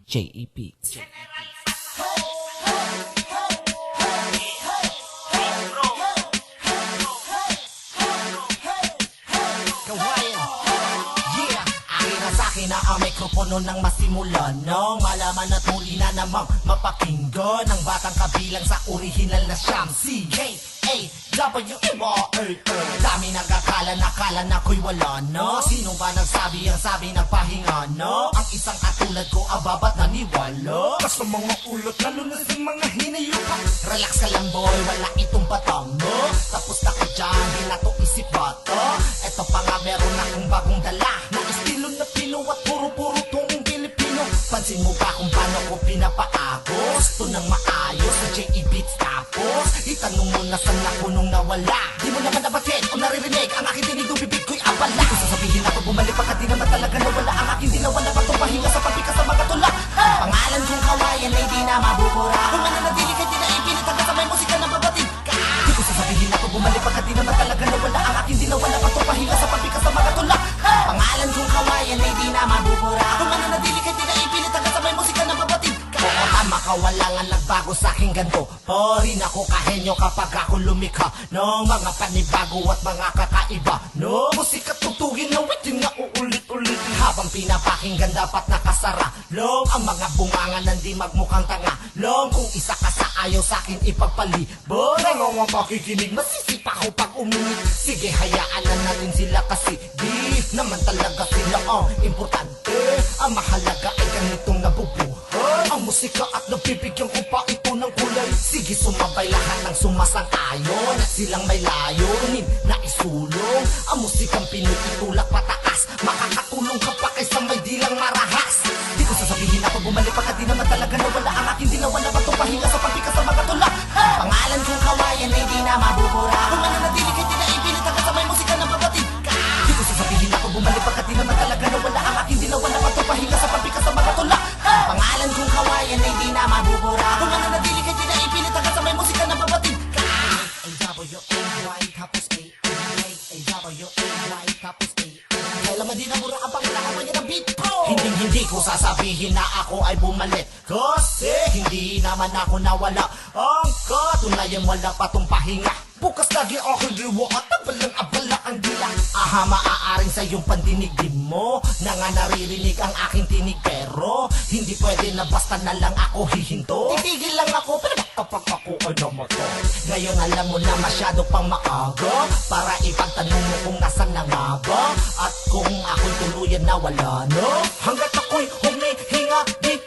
JEP. Na ang mikropono nang masimulan nang malaman at muli na namang mapakinggan ang batang kabilang sa original na siyang C-K-A-W-E-Y-A. Dami nagakala na ko'y wala na. Sino ba nagsabi ang sabi nagpahinga na? Ang isang katulad ko ababat naniwala ka sa mga ulot lalo na sa mga hinayupa. Relax ka lang boy, wala itong batang mo. Tapos na ko dyan, di na to isip bata. Eto pa nga meron akong bagong dala na estilo na Pino at puro-puro tong Pilipino. Pansin mo ba kung paano ko pinapaagos? Ito nang maayos sa J.E. Beats. Tapos itanong mo na saan ako nung nawala. Di mo naman nabatin o naririnig ang aking tinig o bibig ko'y abala. Kung sasabihin ako bumalik pagkat di naman talaga nawala ang aking dinawa na patong pahinga sa pagpikas sa mga tula. Pangalan kong kawayan ay di na mabubura. Kung mananatili ka di na ipilit hanggang sa may musika na babatid ka. Di ko sasabihin ako bumalik pagkat di naman talaga nawala ang aking dinawa na patong pahinga sa pagpikas sa mga tula. Pangalan kong kawayan ay di na mabubura. Kung mananatili ka di na ipilit hanggang sa may musika na babatid ka. Oo tama ka, wala nga nagbago sa'king ganto. O rin ako kahenyo kapag ako lumikha ng mga panibago at mga kakaiba no musika tutugin na witin na uulit-ulitin. Habang pinapakinggan dapat nakasara long ang mga bunganga nandi magmukhang tanga long. Kung isa ka sa ayaw sa'kin ipagpalibot, nangawang makikinig masisipa ko pag umingit. Sige hayaan na natin sila kasi di naman talaga sila ang importante. Ang mahalaga ay ganitong nabubuhay ang musika at nabibigyan ko pa ito ng kulay. Sige sumabay lahat ng sumasang-ayon at silang may layunin na isulong ang musikang Pinoy itulak pataas. Makakatulong ka pa kaysa may dilang marahas. Di ko sasabihin ako bumalik pagkat di naman talaga nawala ang aking dinawa na batong pahinga sa pagpikas sa mga tula. Pangalan kong kawayan ay di na mabubura. Kung mananatili ka di na ipilit hanggang sa may musika na babatid ka. Di ko sasabihin ako bumalik pagkat di naman talaga nawala ang aking dinawa na batong pahinga sa pagpikas sa mga tula. Pangalan kong kawayan ay di na mabubura. Kung mananatili ka di na ipilit hanggang sa may musika na babatid ka. A-W-A-Y tapos A-A-W-A-Y tapos A. Kailangan di na mura ang pangalaman niya ng beat pro. Hindi ko sasabihin na ako ay bumalik kasi hindi naman ako nawala. Ang katunayan wala pa tong pahinga. Bukas lagi ako liwa at abalang-abala ang dila. Aha, maaaring sa iyong pandinig di mo na nga naririnig ang aking tinig. Pero hindi pwede na basta na lang ako hihinto. Titigil lang ako pero kapag ako ay namatay. Ngayon alam mo na masyado pang maaga para ipagtanong mo kung nasan na nga ba at kung ako'y tuluyan na wala no. Hanggat ako'y humihinga di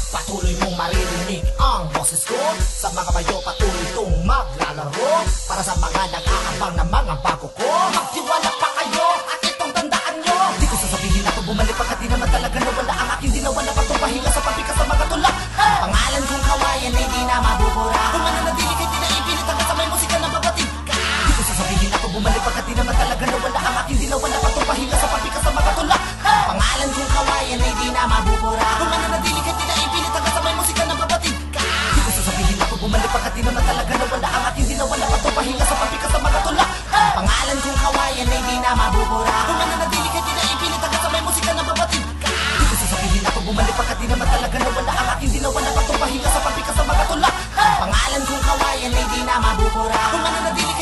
patuloy mong maririnig ang boses ko. Sa mga bayo patuloy itong maglalaro para sa mga nag-aabang na mga bago ko. Magtiwala pa kayo at itong tandaan nyo. Di ko sasabihin ako bumalik pagkat di naman talaga nawala ang aking dinawa na patong pahinga sa pagpikas sa mga tula. Pangalan kong kawayan ay di na mabubura. Kung mananatili ka di na ipilit hanggang sa may musika na babatid ka. Di ko sasabihin ako bumalik pagkat di naman talaga nawala ang aking dinawa na patong pahinga sa pagpikas sa mga tula. Pangalan kong kawayan ay di na mabubura. Kung mananatili ka di na ipilit hanggang sa may musika na babatid ka. Di ko sasabihin ako bumalik pagkat di naman talaga nawala ang aking dinawa na patong pahinga sa pagpikas sa mga tula. Pangalan kong kawayan ay di na mabubura. Kung mananatili ka di na ipilit hanggang sa may musika na babatid ka. Di ko sasabihin ako bumalik pagkat di naman talaga nawala ang aking dinawa na patong pahinga sa pagpikas sa mga tula. Pangalan kong kawayan ay di na mabubura. Kung mananatili